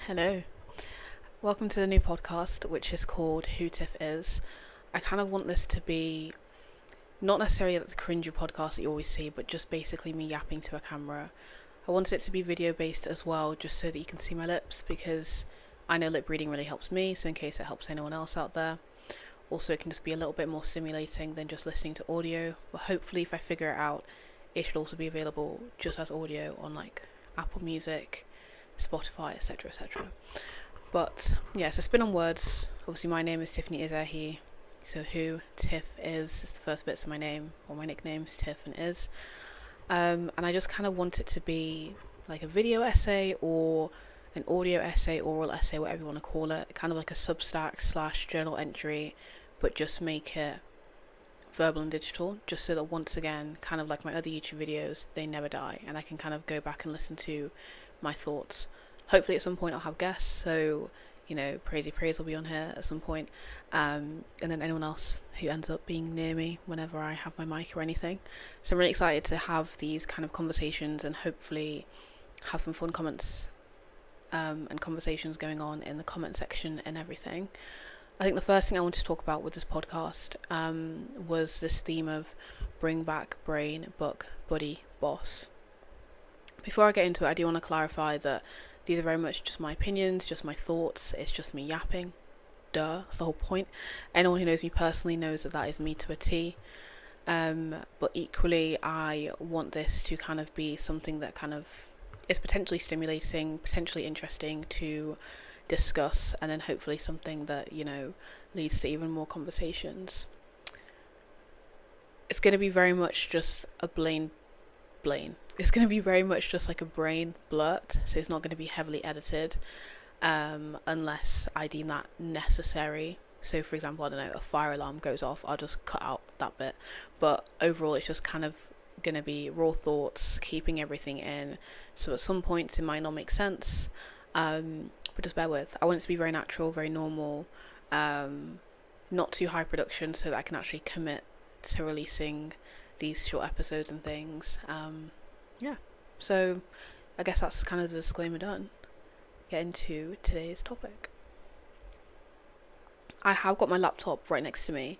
Hello. Welcome to the new podcast, which is called Who Tiff Iz. I kind of want this to be not necessarily like the cringy podcast that you always see, but just basically me yapping to a camera. I wanted it to be video based as well, just so that you can see my lips, because I know lip reading really helps me, so in case it helps anyone else out there. Also, it can just be a little bit more stimulating than just listening to audio, but hopefully if I figure it out, it should also be available just as audio on like Apple Music, Spotify, etc, etc. But yeah, so spin on words. Obviously my name is Tiffany Iz. So who Tiff is the first bits of my name, or my nicknames Tiff and Iz. And I just kind of want it to be like a video essay or an audio essay, oral essay, whatever you want to call it, kind of like a Substack / journal entry, but just make it verbal and digital, just so that once again, kind of like my other YouTube videos, they never die, and I can kind of go back and listen to my thoughts. Hopefully at some point I'll have guests, so Praise will be on here at some point, and then anyone else who ends up being near me whenever I have my mic or anything. So I'm really excited to have these kind of conversations and hopefully have some fun comments and conversations going on in the comment section and everything. I think the first thing I wanted to talk about with this podcast was this theme of bring back brain, book, buddy, boss. Before I get into it, I do want to clarify that these are very much just my opinions, just my thoughts. It's just me yapping. Duh, that's the whole point. Anyone who knows me personally knows that that is me to a T. But equally, I want this to kind of be something that kind of is potentially stimulating, potentially interesting to discuss, and then hopefully something that, leads to even more conversations. It's going to be very much just a Blaine. It's going to be very much just like a brain blurt, so it's not going to be heavily edited unless I deem that necessary. So for example, I don't know, a fire alarm goes off, I'll just cut out that bit, but overall it's just kind of going to be raw thoughts, keeping everything in, so at some points it might not make sense, but just bear with. I want it to be very natural, very normal, not too high production, so that I can actually commit to releasing these short episodes and things. So I guess that's kind of the disclaimer done. Get into today's topic. I have got my laptop right next to me,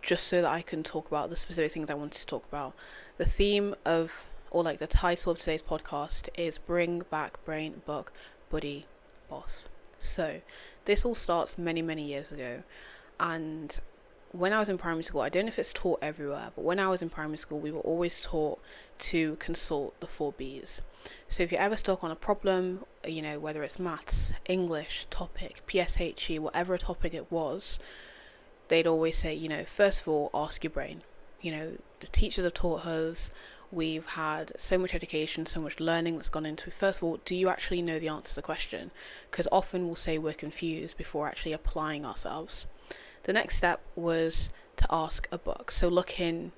just so that I can talk about the specific things I wanted to talk about. The theme of, or like the title of today's podcast is Bring Back Brain, Book, Buddy, Boss. So this all starts many, many years ago, and when I was in primary school, I don't know if it's taught everywhere, but when I was in primary school, we were always taught to consult the 4 Bs. So if you're ever stuck on a problem, whether it's maths, English, topic, PSHE, whatever topic it was, they'd always say, first of all, ask your brain. The teachers have taught us, we've had so much education, so much learning that's gone into it. First of all, do you actually know the answer to the question? Because often we'll say we're confused before actually applying ourselves. The next step was to ask a book. So look in,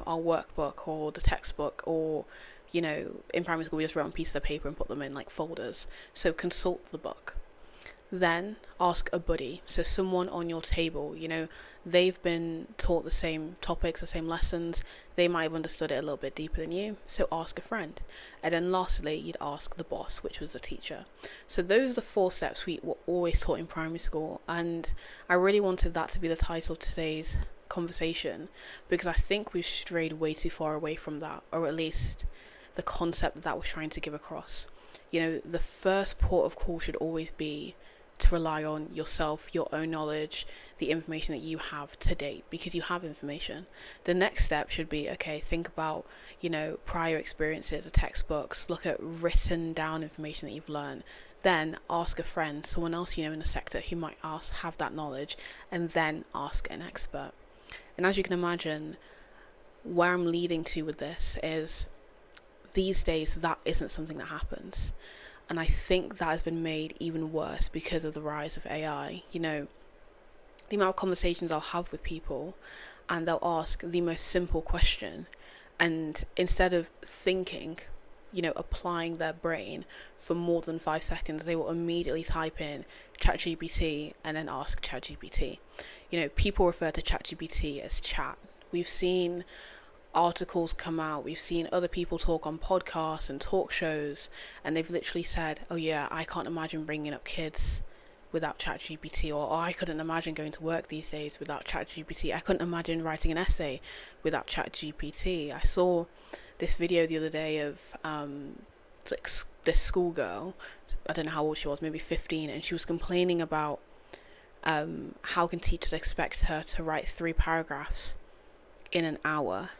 our workbook or the textbook, or, in primary school we just wrote on pieces of paper and put them in like folders. So consult the book. Then ask a buddy. So someone on your table, they've been taught the same topics, the same lessons. They might have understood it a little bit deeper than you. So ask a friend. And then lastly, you'd ask the boss, which was the teacher. So those are the 4 steps we were always taught in primary school. And I really wanted that to be the title of today's conversation, because I think we've strayed way too far away from that, or at least the concept that was trying to give across. The first port of call should always be to rely on yourself, your own knowledge, the information that you have to date, because you have information. The next step should be, okay, think about, prior experiences, the textbooks, look at written down information that you've learned. Then ask a friend, someone else in the sector who might have that knowledge, and then ask an expert. And as you can imagine, where I'm leading to with this is, these days that isn't something that happens. And I think that has been made even worse because of the rise of AI. The amount of conversations I'll have with people, and they'll ask the most simple question, and instead of thinking, applying their brain for more than 5 seconds, they will immediately type in ChatGPT and then ask ChatGPT. People refer to ChatGPT as chat. We've seen articles come out, we've seen other people talk on podcasts and talk shows, and they've literally said, oh yeah, I can't imagine bringing up kids without ChatGPT, or oh, I couldn't imagine going to work these days without ChatGPT. I couldn't imagine writing an essay without ChatGPT. I saw this video the other day of like this schoolgirl, I don't know how old she was, maybe 15, and she was complaining about how can teachers expect her to write 3 paragraphs in an hour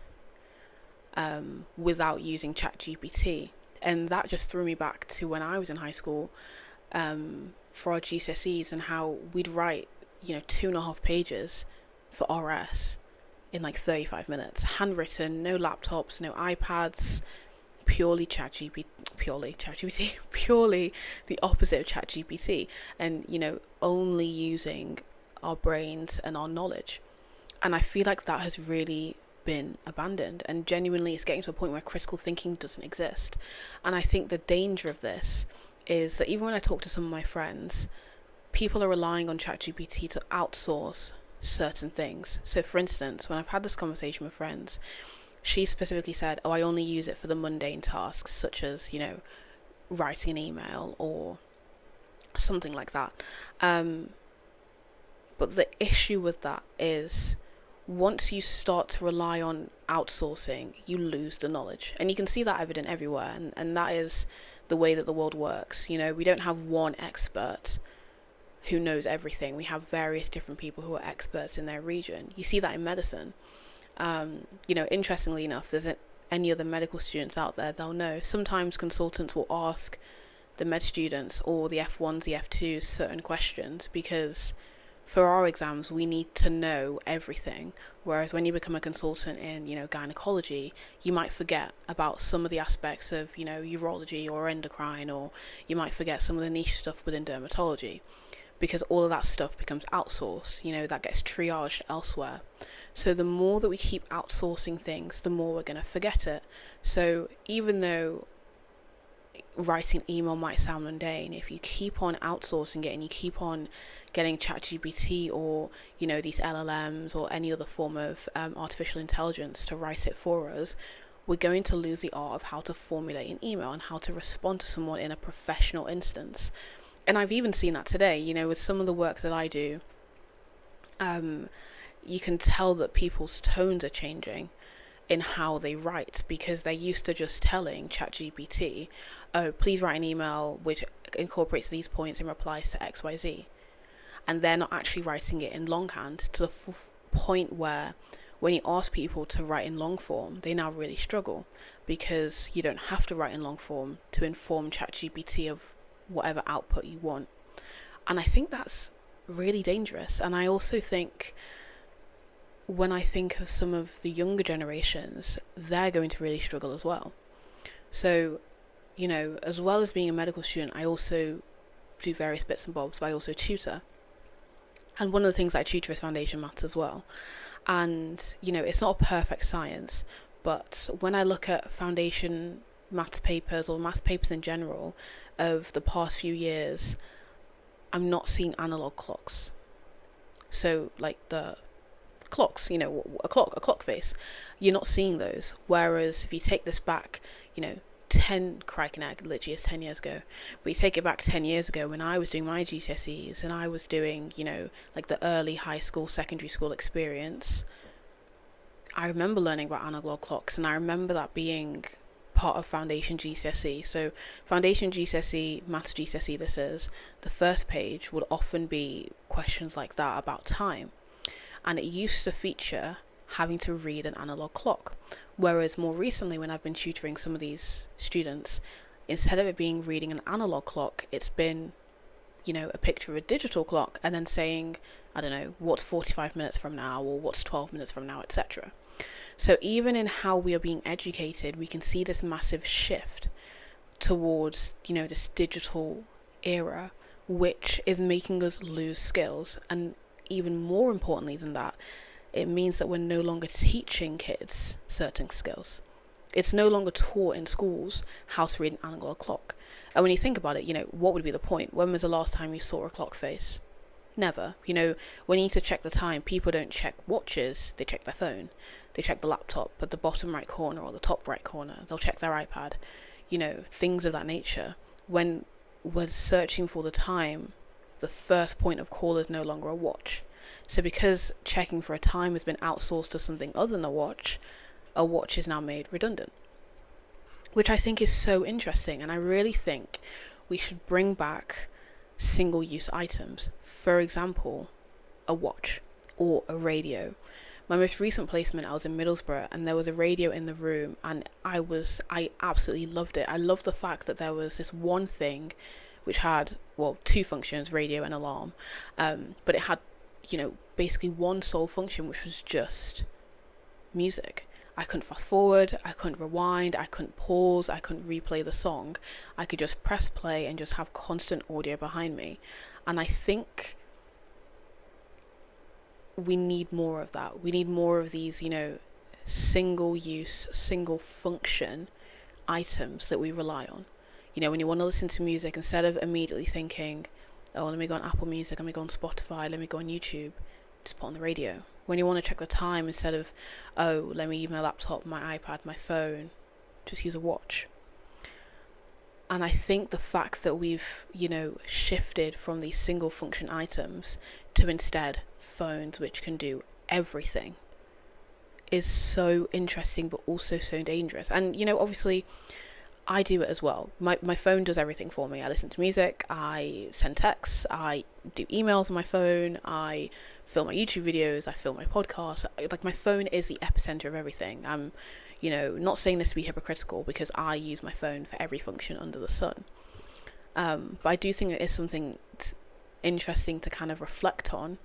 without using ChatGPT. And that just threw me back to when I was in high school for our GCSEs, and how we'd write 2.5 pages for RS in like 35 minutes, handwritten, no laptops, no iPads, purely ChatGPT, purely the opposite of ChatGPT, and only using our brains and our knowledge. And I feel like that has really been abandoned, and genuinely it's getting to a point where critical thinking doesn't exist. And I think the danger of this is that even when I talk to some of my friends, people are relying on ChatGPT to outsource certain things. So for instance, when I've had this conversation with friends, she specifically said, oh, I only use it for the mundane tasks, such as writing an email or something like that. But the issue with that is, once you start to rely on outsourcing, you lose the knowledge. And you can see that evident everywhere, and that is the way that the world works. We don't have one expert who knows everything. We have various different people who are experts in their region. You see that in medicine. Interestingly enough, there's any other medical students out there, they'll know. Sometimes consultants will ask the med students or the F1s, the F2s certain questions, because for our exams we need to know everything. Whereas when you become a consultant in gynecology, you might forget about some of the aspects of urology or endocrine, or you might forget some of the niche stuff within dermatology, because all of that stuff becomes outsourced, that gets triaged elsewhere. So the more that we keep outsourcing things, the more we're going to forget it. So even though writing an email might sound mundane, if you keep on outsourcing it and you keep on getting ChatGPT or these LLMs or any other form of artificial intelligence to write it for us, we're going to lose the art of how to formulate an email and how to respond to someone in a professional instance. And I've even seen that today, with some of the work that I do. You can tell that people's tones are changing in how they write, because they're used to just telling ChatGPT, oh, please write an email which incorporates these points and replies to XYZ. And they're not actually writing it in longhand, to the point where when you ask people to write in long form, they now really struggle, because you don't have to write in long form to inform ChatGPT of whatever output you want. And I think that's really dangerous. And I also think, when I think of some of the younger generations, they're going to really struggle as well. So, as well as being a medical student, I also do various bits and bobs, but I also tutor. And one of the things I tutor is foundation maths as well. And, it's not a perfect science, but when I look at foundation maths papers or maths papers in general of the past few years, I'm not seeing analog clocks. So like the clocks, a clock face, you're not seeing those. Whereas if you take this back, 10, crikey, literally it's 10 years ago, but you take it back 10 years ago when I was doing my GCSEs and I was doing, like the early high school, secondary school experience, I remember learning about analog clocks, and I remember that being part of Foundation GCSE. So Foundation GCSE, Maths GCSE, this is, the first page would often be questions like that about time. And it used to feature having to read an analog clock. Whereas more recently, when I've been tutoring some of these students, instead of it being reading an analog clock, it's been, a picture of a digital clock and then saying, I don't know, what's 45 minutes from now, or what's 12 minutes from now, etc. So even in how we are being educated, we can see this massive shift towards, this digital era, which is making us lose skills. And even more importantly than that, it means that we're no longer teaching kids certain skills. It's no longer taught in schools how to read an analog clock. And when you think about it, what would be the point? When was the last time you saw a clock face? Never. When you need to check the time, people don't check watches, they check their phone. They check the laptop at the bottom right corner or the top right corner. They'll check their iPad. Things of that nature. When we're searching for the time, the first point of call is no longer a watch. So because checking for a time has been outsourced to something other than a watch is now made redundant. Which I think is so interesting, and I really think we should bring back single-use items. For example, a watch or a radio. My most recent placement, I was in Middlesbrough, and there was a radio in the room, and I absolutely loved it. I loved the fact that there was this one thing which had, two functions, radio and alarm, but it had, basically one sole function, which was just music. I couldn't fast forward, I couldn't rewind, I couldn't pause, I couldn't replay the song. I could just press play and just have constant audio behind me. And I think we need more of that. We need more of these, single use, single function items that we rely on. When you want to listen to music, instead of immediately thinking, oh, let me go on Apple Music, let me go on Spotify, let me go on YouTube, just put on the radio. When you want to check the time, instead of, oh, let me use my laptop, my iPad, my phone, just use a watch. And I think the fact that we've, shifted from these single function items to instead phones which can do everything is so interesting, but also so dangerous. And, obviously I do it as well. My phone does everything for me. I listen to music, I send texts, I do emails on my phone, I film my YouTube videos, I film my podcasts. Like, my phone is the epicenter of everything. I'm, not saying this to be hypocritical, because I use my phone for every function under the sun. But I do think it is something interesting to kind of reflect on.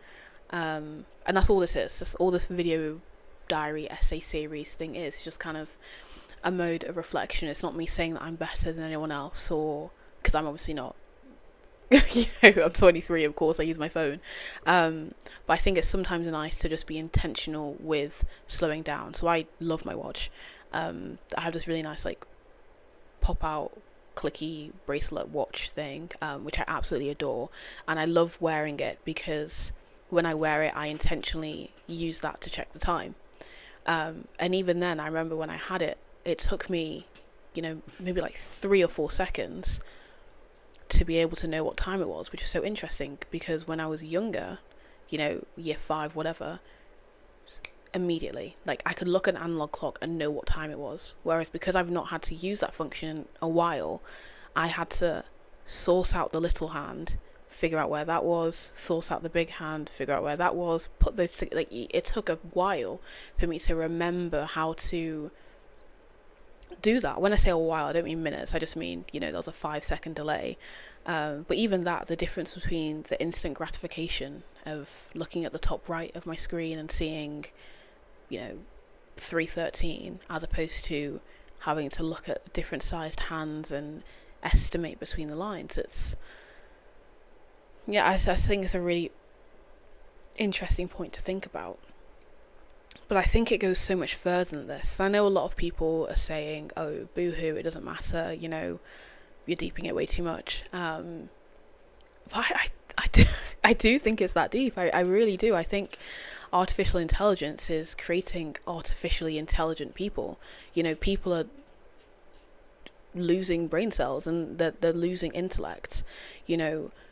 And that's all this is. That's all this video diary essay series thing is. It's just kind of a mode of reflection. It's not me saying that I'm better than anyone else, or because I'm obviously not. I'm 23, of course I use my phone, but I think it's sometimes nice to just be intentional with slowing down. So I love my watch. I have this really nice pop out clicky bracelet watch thing, which I absolutely adore, and I love wearing it because when I wear it, I intentionally use that to check the time. And even then, I remember when I had it, it took me, maybe 3 or 4 seconds to be able to know what time it was, which is so interesting, because when I was younger, year 5, whatever, immediately, I could look at an analog clock and know what time it was. Whereas because I've not had to use that function in a while, I had to source out the little hand, figure out where that was, source out the big hand, figure out where that was, put those it took a while for me to remember how to do that. When I say a while, I don't mean minutes, I just mean, there was a 5-second delay. But even that, the difference between the instant gratification of looking at the top right of my screen and seeing, 3:13, as opposed to having to look at different sized hands and estimate between the lines. I think it's a really interesting point to think about. But I think it goes so much further than this. I know a lot of people are saying, oh, boo-hoo, it doesn't matter, you're deeping it way too much. But I do think it's that deep. I really do. I think artificial intelligence is creating artificially intelligent people. People are losing brain cells, and they're losing intellect.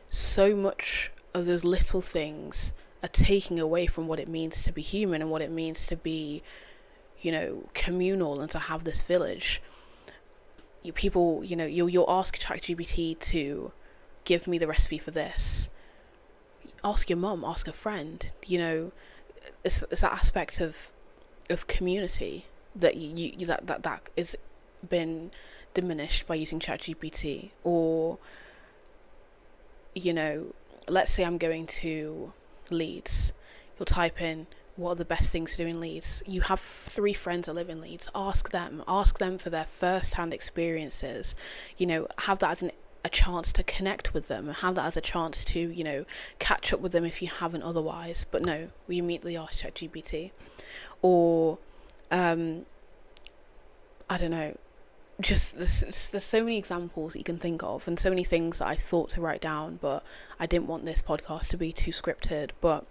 So much of those little things are taking away from what it means to be human and what it means to be, communal and to have this village. You'll ask ChatGPT to give me the recipe for this. Ask your mum, ask a friend. It's that aspect of community that that is been diminished by using ChatGPT. Or, let's say I'm going to Leeds. You'll type in, what are the best things to do in Leeds? You have 3 friends that live in Leeds. Ask them for their first-hand experiences. Have that as a chance to connect with them, have that as a chance to, catch up with them if you haven't otherwise. But no, we immediately ask ChatGPT. Or, I don't know, just there's so many examples that you can think of, and so many things that I thought to write down, but I didn't want this podcast to be too scripted. But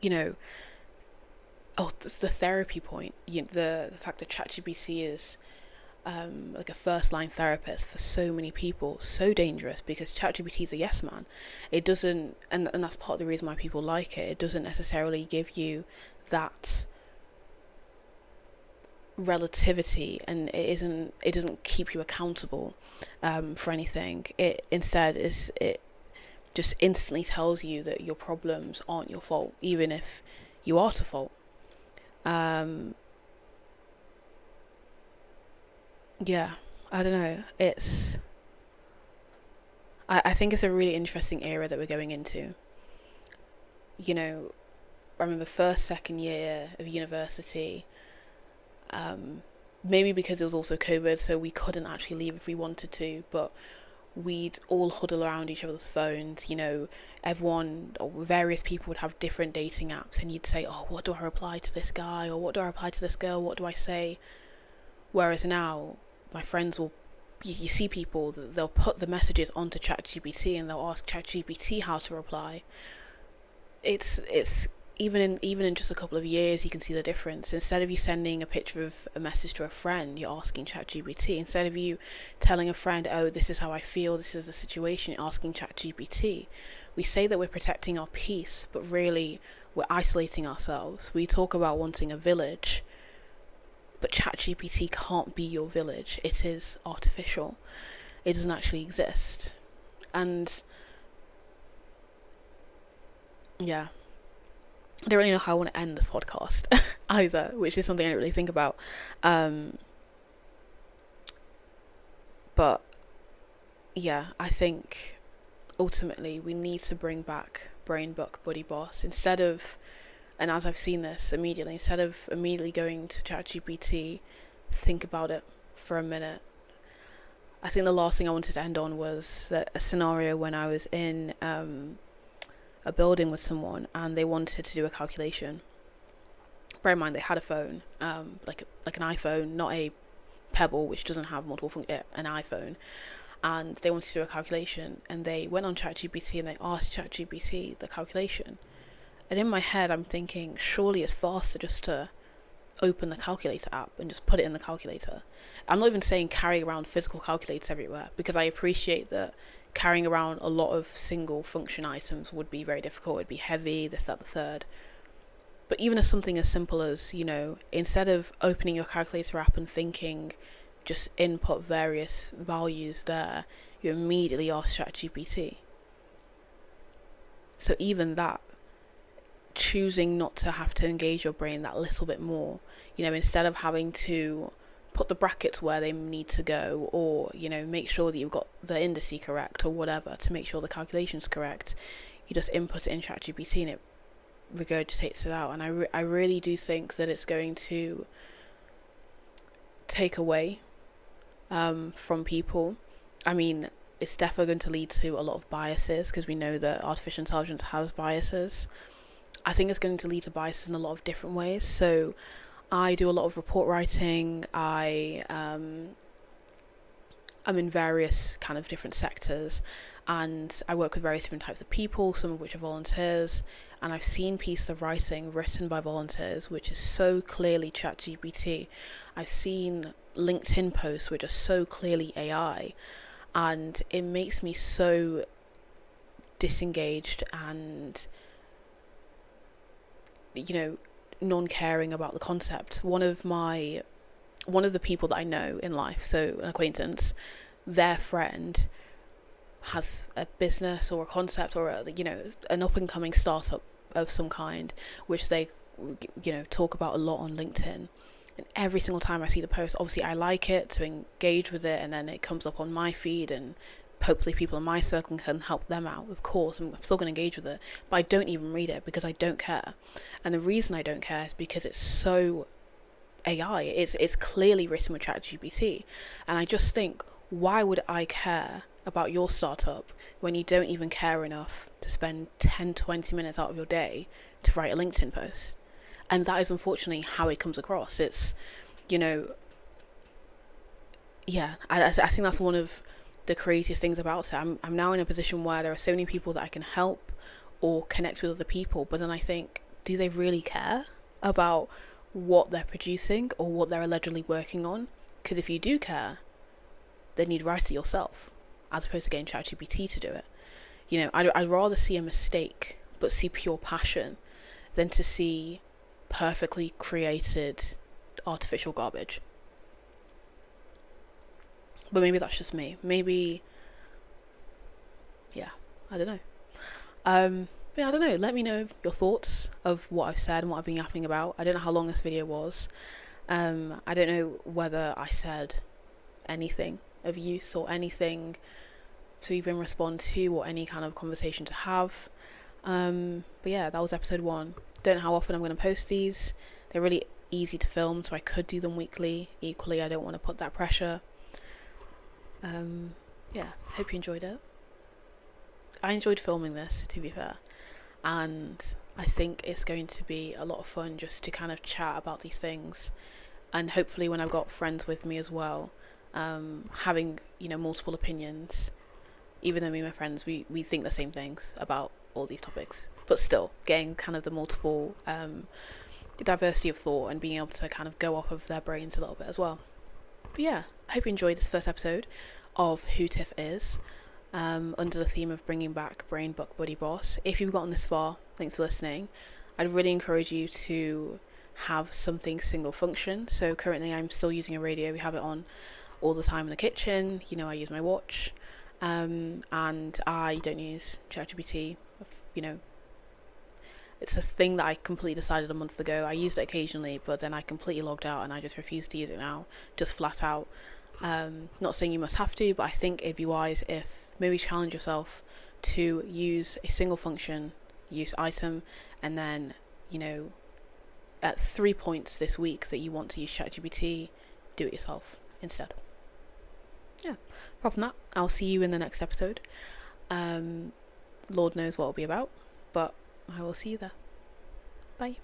you know, the therapy point, the fact that ChatGPT is like a first line therapist for so many people, so dangerous, because ChatGPT is a yes man. It doesn't, and that's part of the reason why people like it. It doesn't necessarily give you that relativity, and it doesn't keep you accountable for anything. It instead is, it just instantly tells you that your problems aren't your fault, even if you are to fault. um yeah, I don't know, I think it's a really interesting era that we're going into. you know I remember first, second year of university, maybe because it was also COVID, so we couldn't actually leave if we wanted to, but we'd all huddle around each other's phones. Everyone or various people would have different dating apps, and you'd say, oh, what do I reply to this guy, or what do I reply to this girl, what do I say? Whereas now, my friends will, you see people, they'll put the messages onto ChatGPT and they'll ask ChatGPT how to reply. It's even in just a couple of years, you can see the difference. Instead of you sending a picture of a message to a friend, you're asking ChatGPT. Instead of you telling a friend, oh, this is how I feel, this is the situation, you're asking ChatGPT. We say that we're protecting our peace, but really we're isolating ourselves. We talk about wanting a village, but ChatGPT can't be your village. It is artificial. It doesn't actually exist. And yeah, I don't really know how I want to end this podcast either, which is something I don't really think about. Um, but yeah, I think ultimately we need to bring back Brain Book Buddy Boss instead of, and as I've seen this immediately, instead of immediately going to ChatGPT, think about it for a minute. I think the last thing I wanted to end on was a scenario when I was in a building with someone and they wanted to do a calculation. Bear in mind they had a phone, like an iPhone, not a Pebble, which doesn't have multiple functions, an iPhone, and they wanted to do a calculation, and they went on ChatGPT and they asked ChatGPT the calculation. And in my head, I'm thinking, surely it's faster just to open the calculator app and just put it in the calculator. I'm not even saying carry around physical calculators everywhere, because I appreciate that carrying around a lot of single function items would be very difficult. It'd be heavy, this, that, the third. But even as something as simple as, instead of opening your calculator app and thinking, just input various values there, you immediately ask ChatGPT. So even that, choosing not to have to engage your brain that little bit more, instead of having to put the brackets where they need to go, or make sure that you've got the indices correct or whatever to make sure the calculation's correct, you just input it in ChatGPT and it regurgitates it out. And I really do think that it's going to take away from people. I mean, it's definitely going to lead to a lot of biases, because we know that artificial intelligence has biases. I think it's going to lead to biases in a lot of different ways. So I do a lot of report writing. I'm in various kind of different sectors, and I work with various different types of people, some of which are volunteers, and I've seen pieces of writing written by volunteers which is so clearly ChatGPT. I've seen LinkedIn posts which are so clearly AI, and it makes me so disengaged and non-caring about the concept. One of the people that I know in life, so an acquaintance, their friend has a business or a concept or an up and coming startup of some kind, which they talk about a lot on LinkedIn. And every single time I see the post, obviously I like it to engage with it, and then it comes up on my feed, and hopefully people in my circle can help them out. Of course, I'm still going to engage with it, but I don't even read it because I don't care. And the reason I don't care is because it's so AI. It's clearly written with ChatGPT, and I just think, why would I care about your startup when you don't even care enough to spend 10-20 minutes out of your day to write a LinkedIn post? And that is unfortunately how it comes across. It's yeah, I think that's one of the craziest things about it. I'm now in a position where there are so many people that I can help or connect with other people, but then I think, do they really care about what they're producing or what they're allegedly working on? Because if you do care, then you'd write it yourself, as opposed to getting ChatGPT to do it. You know, I'd rather see a mistake but see pure passion than to see perfectly created artificial garbage. But maybe that's just me. Maybe, yeah, I don't know. Yeah, I don't know. Let me know your thoughts of what I've said and what I've been yapping about. I don't know how long this video was. I don't know whether I said anything of use or anything to even respond to or any kind of conversation to have. But yeah, that was episode 1. Don't know how often I'm going to post these. They're really easy to film, so I could do them weekly. Equally, I don't want to put that pressure. Yeah, hope you enjoyed it. I enjoyed filming this, to be fair, and I think it's going to be a lot of fun just to kind of chat about these things, and hopefully when I've got friends with me as well, having, you know, multiple opinions, even though me and my friends, we think the same things about all these topics, but still getting kind of the multiple diversity of thought and being able to kind of go off of their brains a little bit as well. But yeah, I hope you enjoyed this first episode of Who Tiff Is, under the theme of bringing back Brain Buck Buddy Boss. If you've gotten this far, thanks for listening. I'd really encourage you to have something single function. So currently I'm still using a radio. We have it on all the time in the kitchen. You know, I use my watch, and I don't use ChatGPT. You know, it's a thing that I completely decided a month ago. I used it occasionally, but then I completely logged out and I just refuse to use it now, just flat out. Not saying you must have to, but I think it'd be wise if maybe challenge yourself to use a single function use item, and then, you know, at 3 points this week that you want to use ChatGPT, do it yourself instead. Yeah, apart from that, I'll see you in the next episode. Lord knows what it'll be about, but I will see you there. Bye.